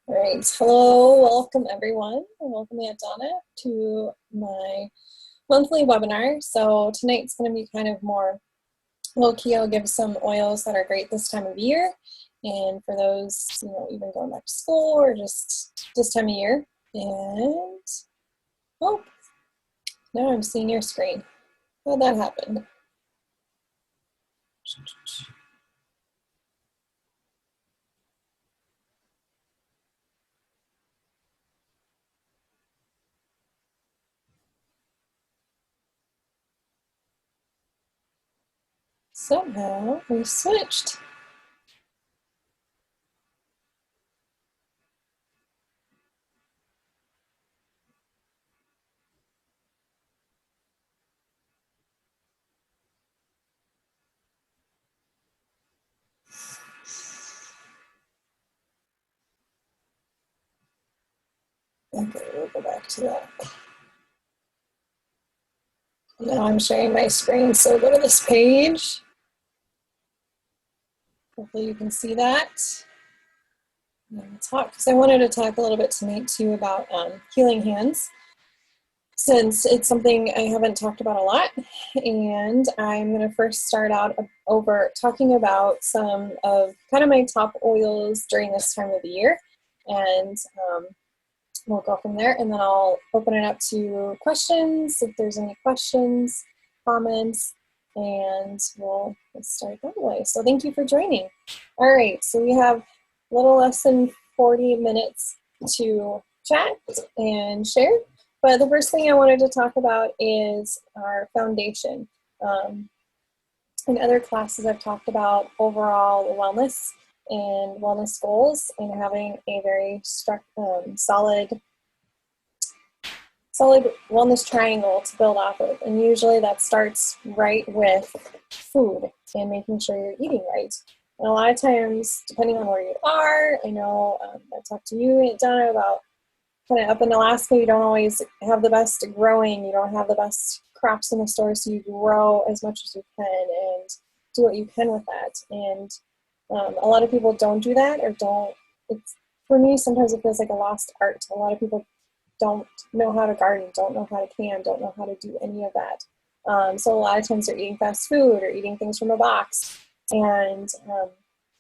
All right, hello, welcome everyone, and welcome Aunt Donna to my monthly webinar. So tonight's going to be kind of more low-key. I'll give some oils that are great this time of year, and for those, even going back to school or just this time of year. And, oh, now I'm seeing your screen. How'd that happen? Somehow we switched. Okay, we'll go back to that. Now I'm sharing my screen, so go to this page. Hopefully you can see that. Because I wanted to talk a little bit tonight too about healing hands, since it's something I haven't talked about a lot. And I'm going to first start out over talking about some of kind of my top oils during this time of the year, and we'll go from there, and then I'll open it up to questions if there's any questions, comments, and we'll start that way. So thank you for joining. All right, so we have a little less than 40 minutes to chat and share, but the first thing I wanted to talk about is our foundation. In other classes, I've talked about overall wellness and wellness goals and having a very solid wellness triangle to build off of. And usually that starts right with food and making sure you're eating right. And a lot of times, depending on where you are, I know I talked to you, Aunt Donna, about kind of up in Alaska, you don't always have the best growing, you don't have the best crops in the store, so you grow as much as you can and do what you can with that. And a lot of people don't do that, or for me, sometimes it feels like a lost art. A lot of people don't know how to garden, don't know how to can, don't know how to do any of that. So a lot of times they're eating fast food or eating things from a box, and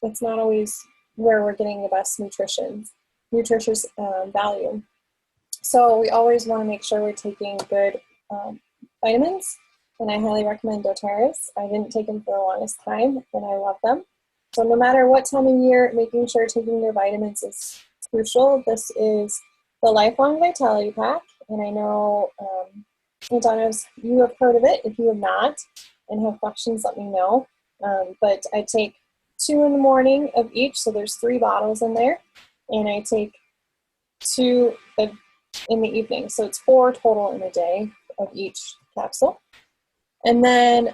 it's not always where we're getting the best nutritious value. So we always want to make sure we're taking good vitamins, and I highly recommend doTERRA's. I didn't take them for the longest time, and I love them. So no matter what time of year, making sure taking your vitamins is crucial. This is the Lifelong Vitality Pack, and I know, Donna, you have heard of it. If you have not and have questions, let me know. But I take 2 in the morning of each, so there's 3 bottles in there, and I take 2 in the evening, so it's 4 total in a day of each capsule. And then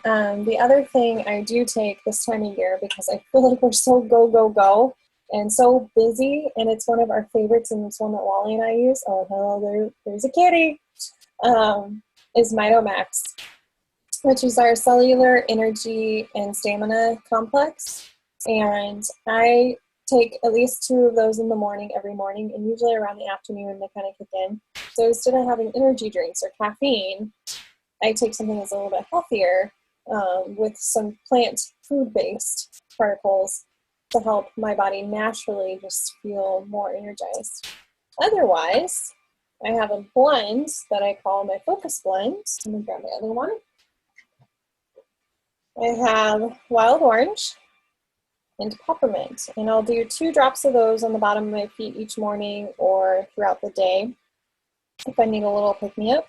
the other thing I do take this time of year, because I feel like we're so go and so busy, and it's one of our favorites, and it's one that Wally and I use. Oh, hello, there's a kitty. Is MitoMax, which is our cellular energy and stamina complex. And I take at least 2 of those in the morning every morning, and usually around the afternoon they kind of kick in. So instead of having energy drinks or caffeine, I take something that's a little bit healthier with some plant food-based particles to help my body naturally just feel more energized. Otherwise, I have a blend that I call my Focus Blend. Let me grab my other one. I have wild orange and peppermint, and I'll do 2 drops of those on the bottom of my feet each morning or throughout the day if I need a little pick-me-up.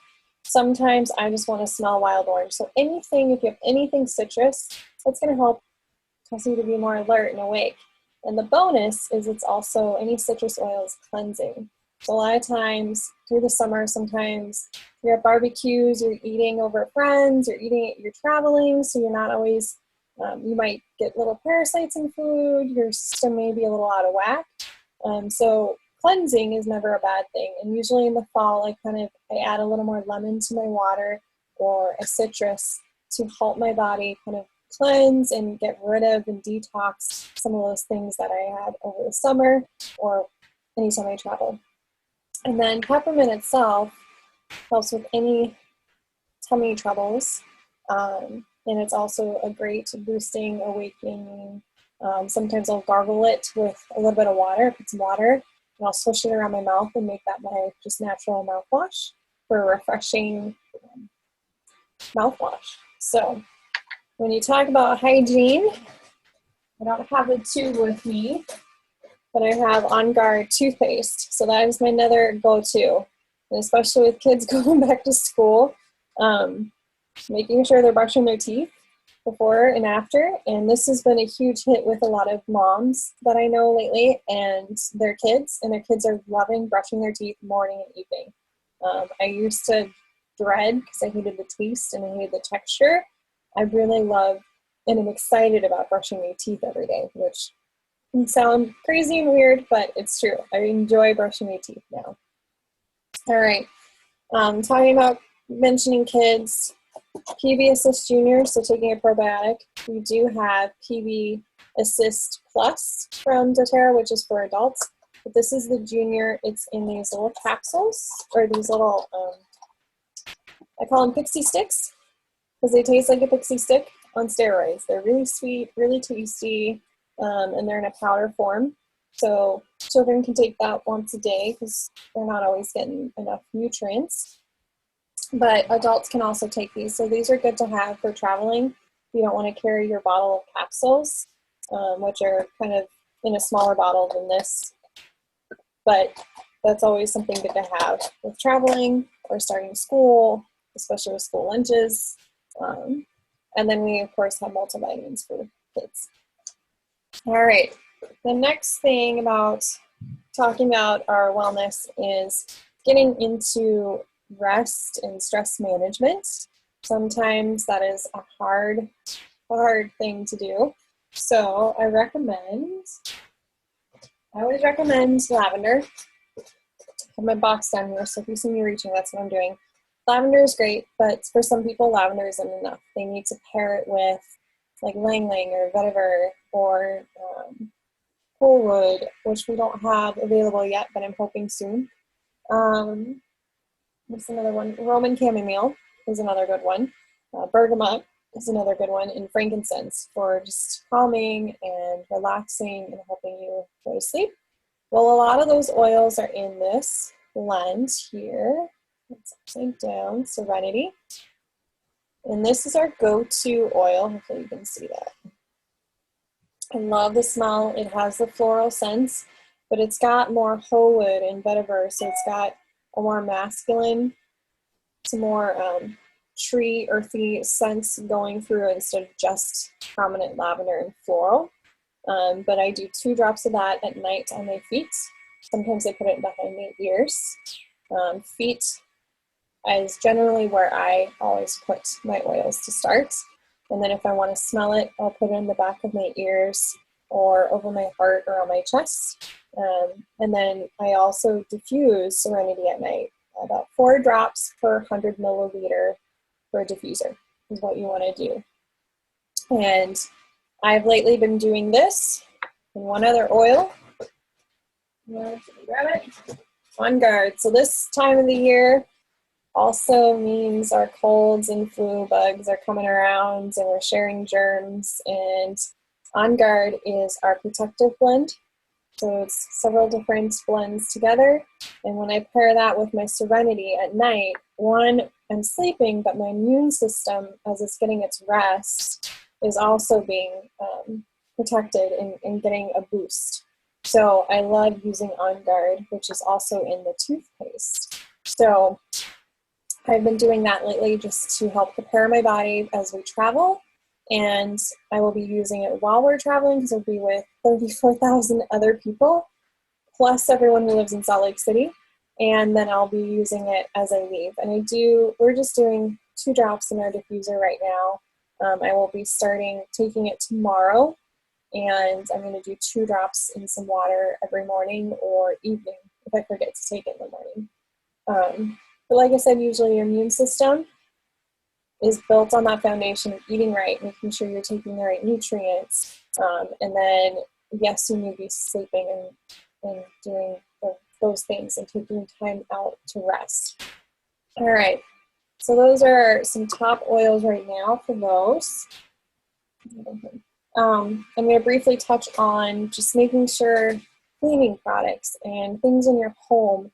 Sometimes I just want to smell wild orange. So if you have anything citrus, that's going to help cause you to be more alert and awake. And the bonus is it's also, any citrus oil is cleansing. So a lot of times through the summer, sometimes you're at barbecues, you're eating over at friends, you're traveling, so you're not always, you might get little parasites in food, your system may be a little out of whack. So cleansing is never a bad thing. And usually in the fall, I add a little more lemon to my water or a citrus to help my body kind of cleanse and get rid of and detox some of those things that I had over the summer or anytime I travel. And then peppermint itself helps with any tummy troubles. And it's also a great boosting, awakening. Sometimes I'll gargle it with a little bit of water, put some water, and I'll swish it around my mouth and make that my just natural mouthwash for a refreshing mouthwash. So when you talk about hygiene, I don't have the tube with me, but I have On Guard toothpaste. So that is my another go-to, and especially with kids going back to school, making sure they're brushing their teeth before and after. And this has been a huge hit with a lot of moms that I know lately and their kids are loving brushing their teeth morning and evening. I used to dread because I hated the taste and I hated the texture. I really love and am excited about brushing my teeth every day, which can sound crazy and weird, but it's true. I enjoy brushing my teeth now. All right. Talking about mentioning kids, PB Assist Junior, so taking a probiotic. We do have PB Assist Plus from doTERRA, which is for adults. But this is the junior. It's in these little capsules, or these little, I call them pixie sticks, because they taste like a pixie stick on steroids. They're really sweet, really tasty, and they're in a powder form. So children can take that once a day because they're not always getting enough nutrients. But adults can also take these. So these are good to have for traveling. You don't want to carry your bottle of capsules, which are kind of in a smaller bottle than this. But that's always something good to have with traveling or starting school, especially with school lunches. And then we, of course, have multivitamins for kids. All right. The next thing about talking about our wellness is getting into rest and stress management. Sometimes that is a hard thing to do. So I always recommend lavender. I have my box down here, so if you see me reaching, that's what I'm doing. Lavender is great, but for some people, lavender isn't enough. They need to pair it with like Lang Lang or vetiver or Coolwood, which we don't have available yet, but I'm hoping soon. What's another one? Roman chamomile is another good one. Bergamot is another good one, and frankincense for just calming and relaxing and helping you go to sleep. Well, a lot of those oils are in this blend here. It's upside down, Serenity. And this is our go-to oil. Hopefully you can see that. I love the smell. It has the floral scents, but it's got more whole wood and vetiver, so it's got a more masculine, some more tree, earthy scents going through instead of just prominent lavender and floral. But I do 2 drops of that at night on my feet. Sometimes I put it behind my ears. Feet is generally where I always put my oils to start. And then if I want to smell it, I'll put it in the back of my ears or over my heart or on my chest. And then I also diffuse Serenity at night. About 4 drops per 100 milliliter for a diffuser is what you want to do. And I've lately been doing this and one other oil. Grab it. On Guard. So this time of the year also means our colds and flu bugs are coming around and we're sharing germs. And On Guard is our protective blend. So it's several different blends together. And when I pair that with my Serenity at night, one, I'm sleeping, but my immune system, as it's getting its rest, is also being protected and getting a boost. So I love using On Guard, which is also in the toothpaste. So I've been doing that lately just to help prepare my body as we travel. And I will be using it while we're traveling because I'll be with 34,000 other people, plus everyone who lives in Salt Lake City. And then I'll be using it as I leave. And we're just doing 2 drops in our diffuser right now. I will be taking it tomorrow. And I'm going to do 2 drops in some water every morning or evening if I forget to take it in the morning. But like I said, usually your immune system is built on that foundation of eating right, making sure you're taking the right nutrients. And then, yes, you need to be sleeping and doing the those things and taking time out to rest. All right, so those are some top oils right now for those. I'm going to briefly touch on just making sure cleaning products and things in your home.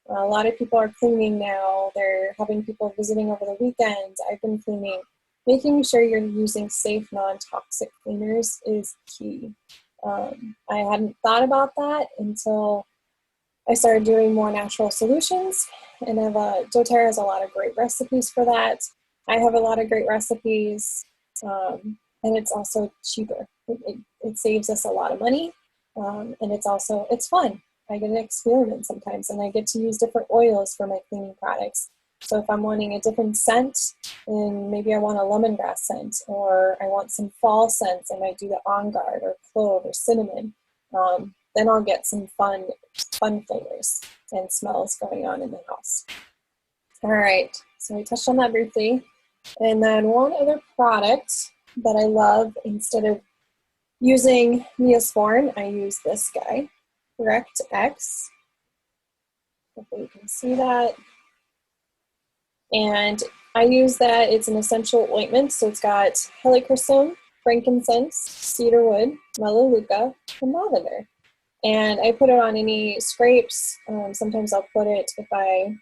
A lot of people are cleaning now. They're having people visiting over the weekends. I've been cleaning. Making sure you're using safe, non-toxic cleaners is key. I hadn't thought about that until I started doing more natural solutions, and doTERRA has a lot of great recipes for that. I have a lot of great recipes, and it's also cheaper. It saves us a lot of money, and it's fun. I get to experiment sometimes, and I get to use different oils for my cleaning products. So if I'm wanting a different scent, and maybe I want a lemongrass scent, or I want some fall scents, I might do the On Guard or clove or cinnamon. Then I'll get some fun flavors and smells going on in the house. All right, so we touched on that briefly. And then one other product that I love, instead of using Neosporin, I use this guy, Correct X. Hopefully you can see that. And I use that. It's an essential ointment, so it's got helichrysum, frankincense, cedarwood, melaleuca, and lavender. And I put it on any scrapes. Sometimes I'll put it if I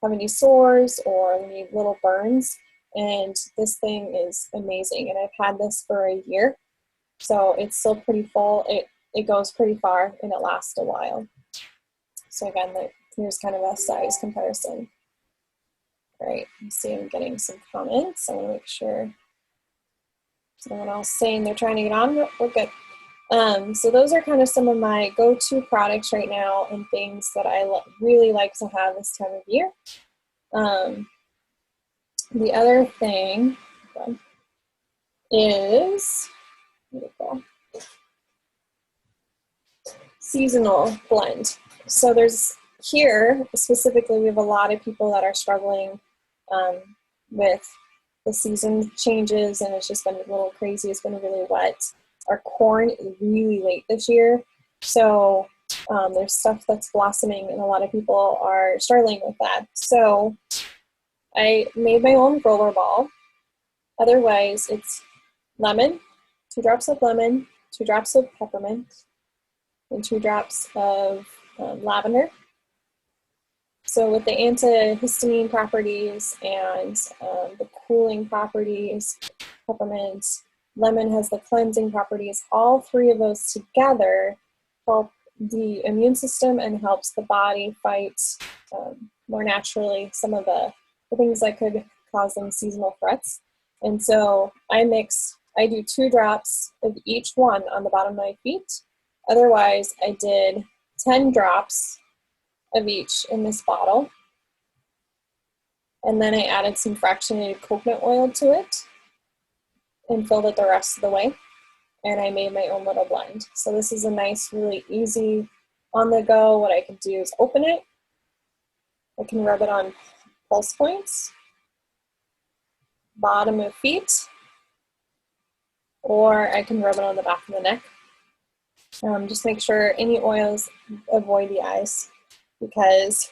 have any sores or any little burns. And this thing is amazing. And I've had this for a year. So it's still pretty full. It goes pretty far and it lasts a while. So again, here's kind of a size comparison. All right, you see I'm getting some comments. I want to make sure someone else saying they're trying to get on. We're good. So those are kind of some of my go-to products right now and things that I really like to have this time of year. The other thing is seasonal blend. So there's here specifically, we have a lot of people that are struggling with the season changes, and it's just been a little crazy. It's been really wet. Our corn is really late this year, so there's stuff that's blossoming, and a lot of people are struggling with that. So I made my own roller ball. Otherwise, it's lemon, 2 drops of lemon, 2 drops of peppermint, and 2 drops of lavender. So with the antihistamine properties and the cooling properties, peppermint, lemon has the cleansing properties. All 3 of those together help the immune system and helps the body fight more naturally some of the things that could cause them seasonal threats. And so I do 2 drops of each one on the bottom of my feet. Otherwise, I did 10 drops of each in this bottle. And then I added some fractionated coconut oil to it and filled it the rest of the way. And I made my own little blend. So this is a nice, really easy on the go. What I can do is open it. I can rub it on pulse points, bottom of feet, or I can rub it on the back of the neck. Just make sure any oils avoid the eyes, because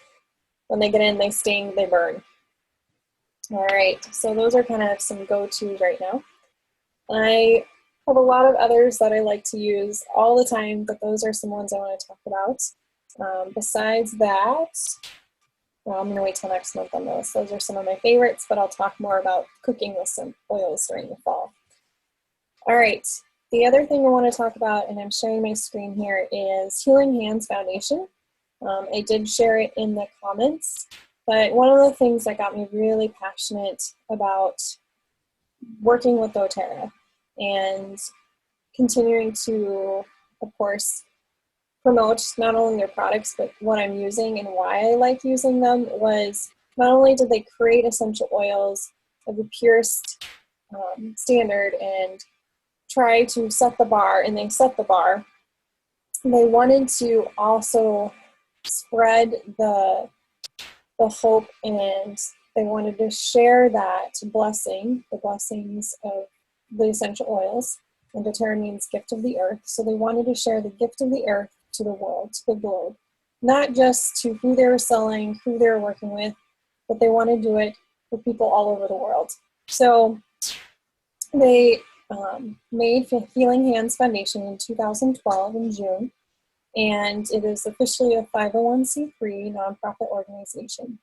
when they get in, they sting, they burn. All right, so those are kind of some go-tos right now. I have a lot of others that I like to use all the time, but those are some ones I want to talk about. Besides that, well, I'm going to wait till next month on those. Those are some of my favorites, but I'll talk more about cooking with some oils during the fall. All right, the other thing I want to talk about, and I'm sharing my screen here, is Healing Hands Foundation. I did share it in the comments, but one of the things that got me really passionate about working with doTERRA and continuing to, of course, promote not only their products, but what I'm using and why I like using them, was not only did they create essential oils of the purest standard and try to set the bar, and they set the bar, they wanted to also spread the hope, and they wanted to share that blessing, the blessings of the essential oils. And doTERRA means gift of the earth. So they wanted to share the gift of the earth to the world, to the globe. not just to who they were selling, who they were working with, but they want to do it for people all over the world. So they made Healing Hands Foundation in 2012 in June, and it is officially a 501c3 nonprofit organization.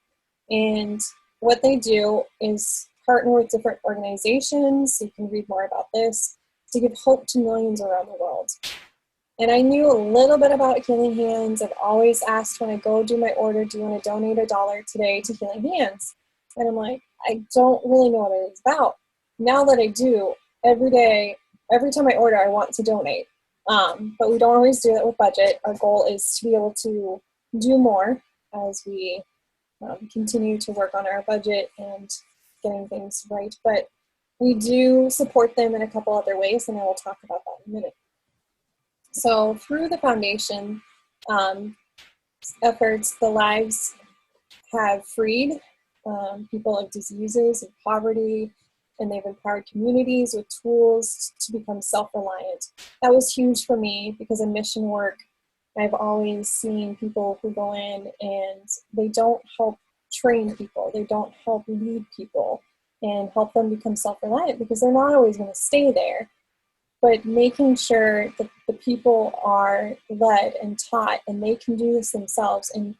And what they do is partner with different organizations, so you can read more about this, to give hope to millions around the world. And I knew a little bit about Healing Hands. I've always asked when I go do my order, do you want to donate $1 today to Healing Hands? And I'm like, I don't really know what it is about. Now that I do, every day, every time I order, I want to donate. But we don't always do it with budget. Our goal is to be able to do more as we continue to work on our budget and getting things right. But we do support them in a couple other ways, and I will talk about that in a minute. So through the foundation efforts, the lives have freed people of diseases and poverty, and they've empowered communities with tools to become self-reliant. That was huge for me because in mission work, I've always seen people who go in and they don't help train people, they don't help lead people and help them become self-reliant because they're not always going to stay there. But making sure that the people are led and taught and they can do this themselves, and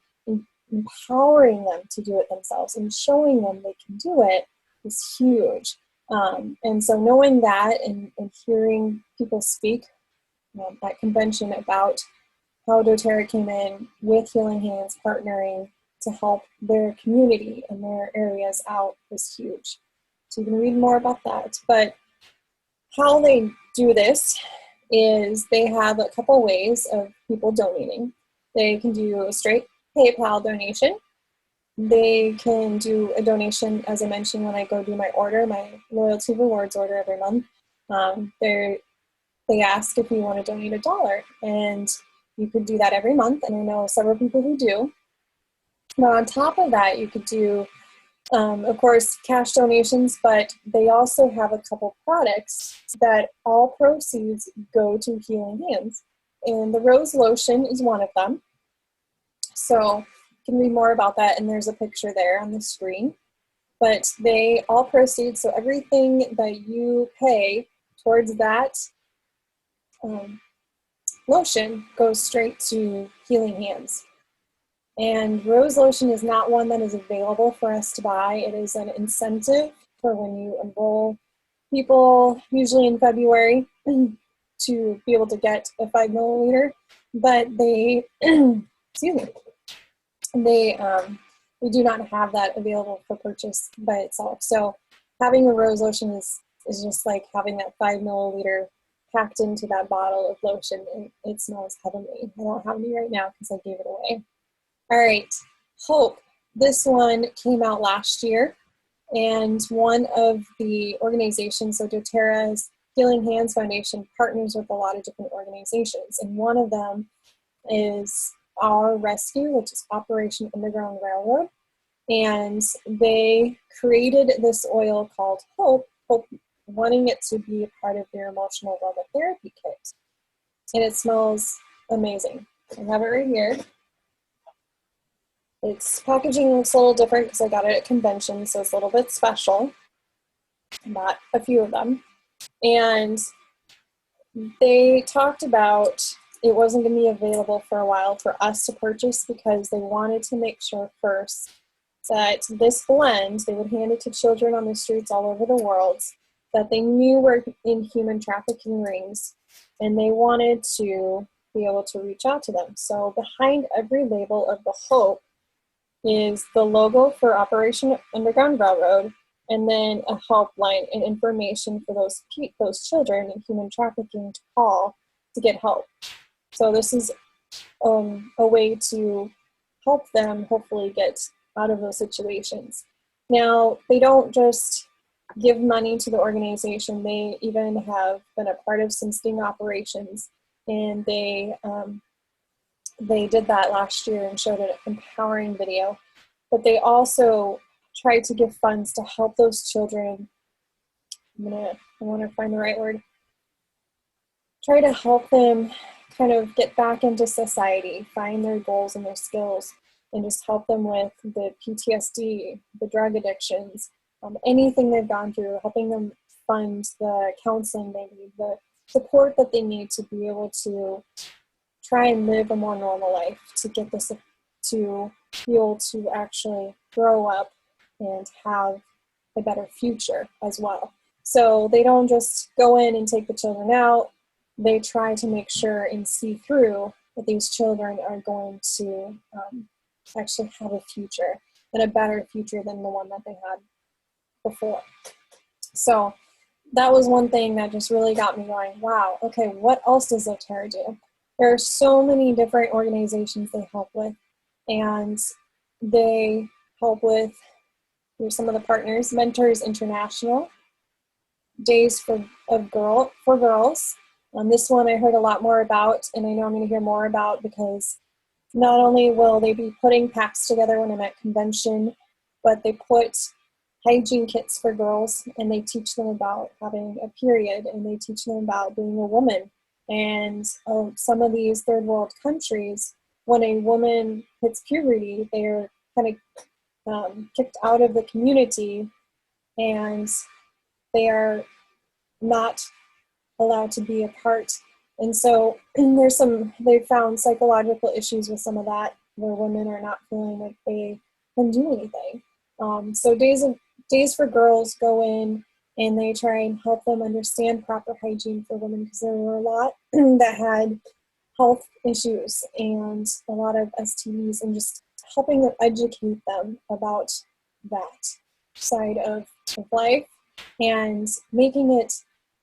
empowering them to do it themselves and showing them they can do it is huge. And so knowing that and hearing people speak at convention about how doTERRA came in with Healing Hands partnering to help their community and their areas out was huge. So you can read more about that. But how they do this is they have a couple ways of people donating. They can do a straight PayPal donation. They can do a donation, as I mentioned, when I go do my order, my loyalty rewards order every month. They ask if you want to donate $1, and you could do that every month, and I know several people who do. Now, on top of that, you could do, of course, cash donations, but they also have a couple products that all proceeds go to Healing Hands, and the rose lotion is one of them. So you can read more about that, and there's a picture there on the screen. But they all proceed, so everything that you pay towards that lotion goes straight to Healing Hands. And rose lotion is not one that is available for us to buy. It is an incentive for when you enroll people, usually in February, to be able to get a 5 milliliter. But they, excuse me, they do not have that available for purchase by itself. So having a rose lotion is just like having that 5 milliliter packed into that bottle of lotion, and it smells heavenly. I don't have any right now because I gave it away. All right, Hope. This one came out last year, and one of the organizations, so doTERRA's Healing Hands Foundation partners with a lot of different organizations, and one of them is Our Rescue, which is Operation Underground Railroad, and they created this oil called Hope, wanting it to be a part of their emotional aromatherapy kit, and it smells amazing. I have it right here. Its packaging looks a little different because I got it at convention, so it's a little bit special. I bought a few of them. And they talked about it wasn't going to be available for a while for us to purchase because they wanted to make sure first that this blend, they would hand it to children on the streets all over the world that they knew were in human trafficking rings, and they wanted to be able to reach out to them. So behind every label of the Hope is the logo for Operation Underground Railroad, and then a helpline and information for those children in human trafficking to call to get help. So this is a way to help them hopefully get out of those situations. Now, they don't just give money to the organization. They even have been a part of some sting operations, and they did that last year and showed an empowering video. But they also tried to give funds to help those children. I want to find the right word. Try to help them kind of get back into society, find their goals and their skills, and just help them with the PTSD, the drug addictions, anything they've gone through, helping them fund the counseling they need, the support that they need to be able to try and live a more normal life, to get this, to be able to actually grow up and have a better future as well. So they don't just go in and take the children out. They try to make sure and see through that these children are going to actually have a future, and a better future than the one that they had before. So that was one thing that just really got me going, wow, okay, what else does doTERRA do? There are so many different organizations they help with, and they help with, here's some of the partners: Mentors International, Days for Girls. This one I heard a lot more about, and I know I'm going to hear more about, because not only will they be putting packs together when I'm at convention, but they put hygiene kits for girls, and they teach them about having a period, and they teach them about being a woman. And some of these third world countries, when a woman hits puberty, they're kind of kicked out of the community, and they are not allowed to be a part. And so they found psychological issues with some of that, where women are not feeling like they can do anything. So Days for Girls go in and they try and help them understand proper hygiene for women, because there were a lot that had health issues and a lot of STDs, and just helping them, educate them about that side of life, and making it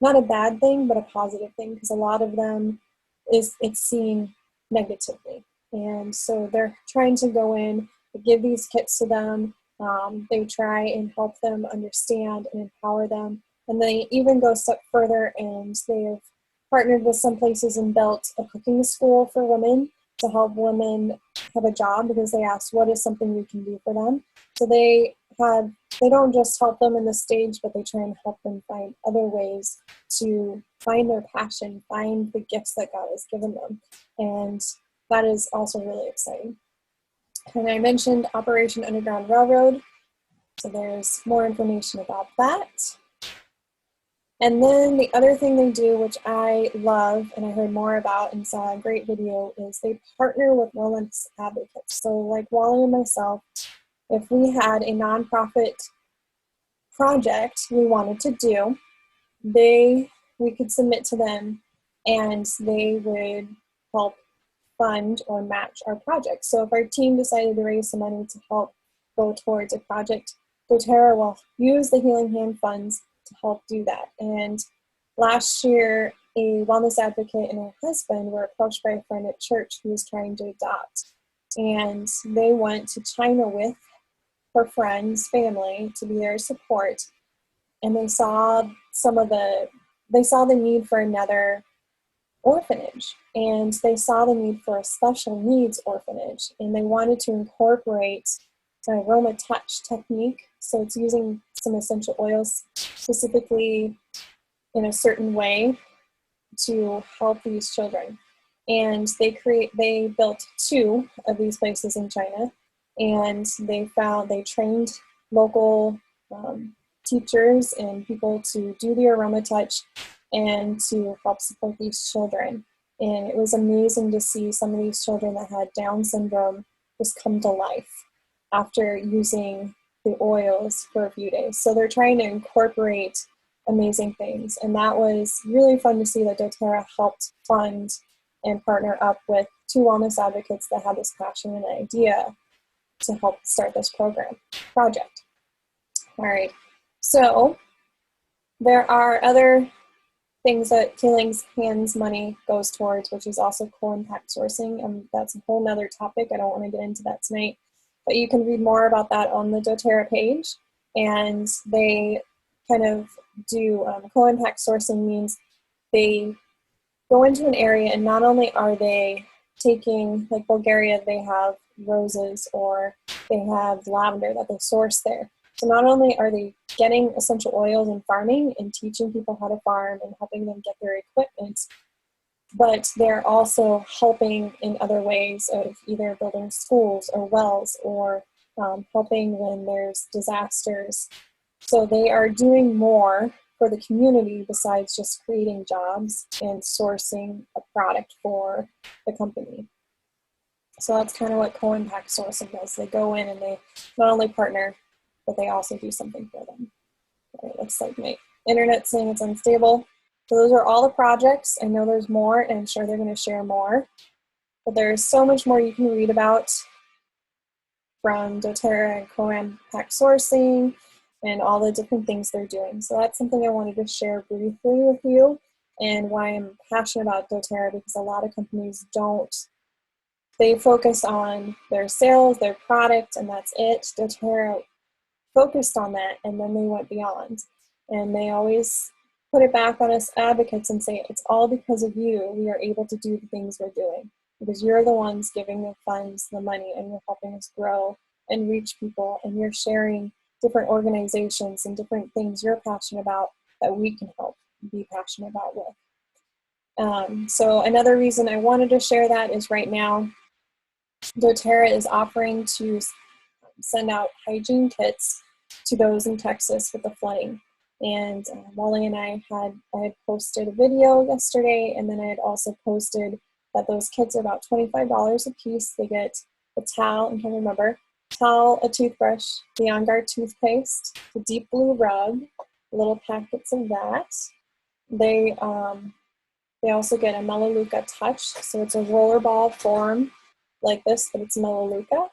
not a bad thing, but a positive thing, because a lot of them it's seen negatively. And so they're trying to go in, give these kits to them. They try and help them understand and empower them. And they even go a step further, and they have partnered with some places and built a cooking school for women to help women have a job, because they asked, what is something we can do for them? So they don't just help them in the stage, but they try and help them find other ways to find their passion, find the gifts that God has given them. And that is also really exciting. And I mentioned Operation Underground Railroad, so there's more information about that. And then the other thing they do, which I love and I heard more about and saw a great video, is they partner with wellness advocates. So like Wally and myself, if we had a nonprofit project we wanted to do, we could submit to them, and they would help fund or match our project. So if our team decided to raise some money to help go towards a project, doTERRA will use the Healing Hand funds to help do that. And last year, a wellness advocate and her husband were approached by a friend at church who was trying to adopt. And they went to China with her friend's family to be their support. And they saw the need for another orphanage, and they saw the need for a special needs orphanage, and they wanted to incorporate an aroma touch technique. So it's using some essential oils specifically in a certain way to help these children. And they built 2 of these places in China, and they trained local teachers and people to do the aroma touch and to help support these children. And it was amazing to see some of these children that had Down syndrome just come to life after using the oils for a few days. So they're trying to incorporate amazing things. And that was really fun to see that doTERRA helped fund and partner up with 2 wellness advocates that had this passion and idea to help start this project. All right. So there are other things that Healing Hands money goes towards, which is also co-impact sourcing. And that's a whole nother topic. I don't want to get into that tonight, but you can read more about that on the doTERRA page. And they kind of do co-impact sourcing means they go into an area, and not only are they taking, like Bulgaria, they have roses or they have lavender that they source there. So not only are they getting essential oils and farming and teaching people how to farm and helping them get their equipment, but they're also helping in other ways of either building schools or wells or helping when there's disasters. So they are doing more for the community besides just creating jobs and sourcing a product for the company. So that's kind of what co-impact sourcing does. They go in and they not only partner, but they also do something for them. It looks like my internet's saying it's unstable. So those are all the projects. I know there's more, and I'm sure they're going to share more. But there's so much more you can read about from doTERRA and co-impact sourcing and all the different things they're doing. So that's something I wanted to share briefly with you, and why I'm passionate about doTERRA, because a lot of companies don't. They focus on their sales, their product, and that's it. doTERRA focused on that, and then they went beyond. And they always put it back on us advocates and say, it's all because of you we are able to do the things we're doing, because you're the ones giving the funds, the money, and you're helping us grow and reach people, and you're sharing different organizations and different things you're passionate about that we can help be passionate about with. So another reason I wanted to share that is right now doTERRA is offering to send out hygiene kits to those in Texas with the flooding. And Molly and I had posted a video yesterday, and then I had also posted that those kits are about $25 a piece. They get a towel, and can remember, towel, a toothbrush, the On Guard toothpaste, the Deep Blue rug, little packets of that. They also get a Melaleuca Touch, so it's a rollerball form like this, but it's Melaleuca.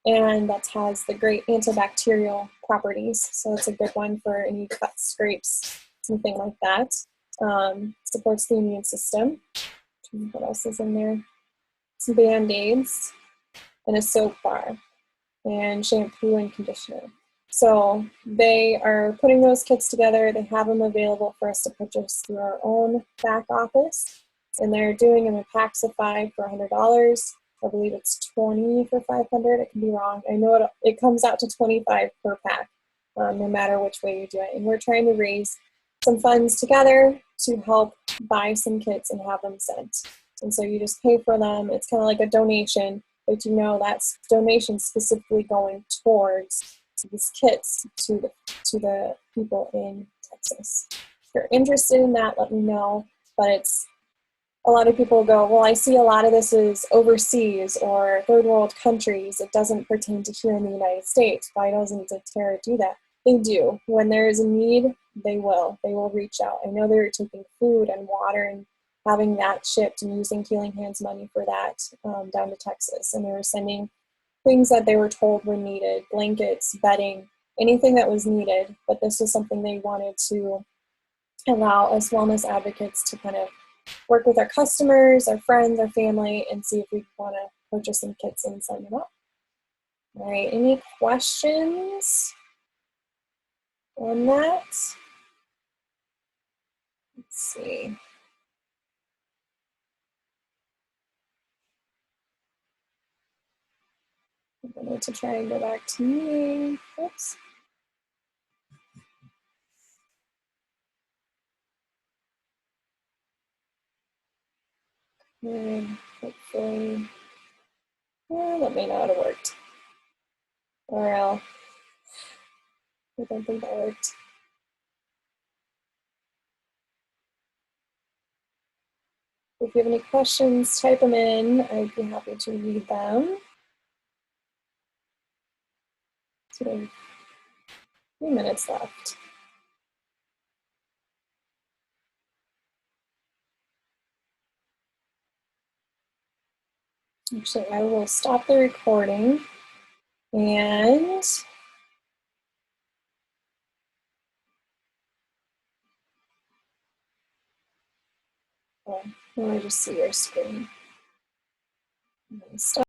And that has the great antibacterial properties. So it's a good one for any cuts, scrapes, something like that. Supports the immune system. What else is in there? Some Band-Aids and a soap bar and shampoo and conditioner. So they are putting those kits together. They have them available for us to purchase through our own back office. And they're doing them in packs of 5 for $100. I believe it's 20 for 500. I can be wrong. I know it comes out to 25 per pack, no matter which way you do it. And we're trying to raise some funds together to help buy some kits and have them sent. And so you just pay for them. It's kind of like a donation, but you know that's donation specifically going towards these kits to the people in Texas. If you're interested in that, let me know. But it's a lot of people go, well, I see a lot of this is overseas or third world countries. It doesn't pertain to here in the United States. Why doesn't doTERRA do that? They do. When there is a need, they will. They will reach out. I know they're taking food and water and having that shipped and using Healing Hands money for that down to Texas. And they were sending things that they were told were needed, blankets, bedding, anything that was needed. But this was something they wanted to allow us wellness advocates to kind of work with our customers, our friends, our family, and see if we want to purchase some kits and send them up. All right, any questions on that? Let's see. I'm going to try and go back to me. Oops. And hopefully, that may not have worked. Or I don't think that worked. If you have any questions, type them in. I'd be happy to read them. So we have a few minutes left. Actually, I will stop the recording and let me just see your screen. Stop.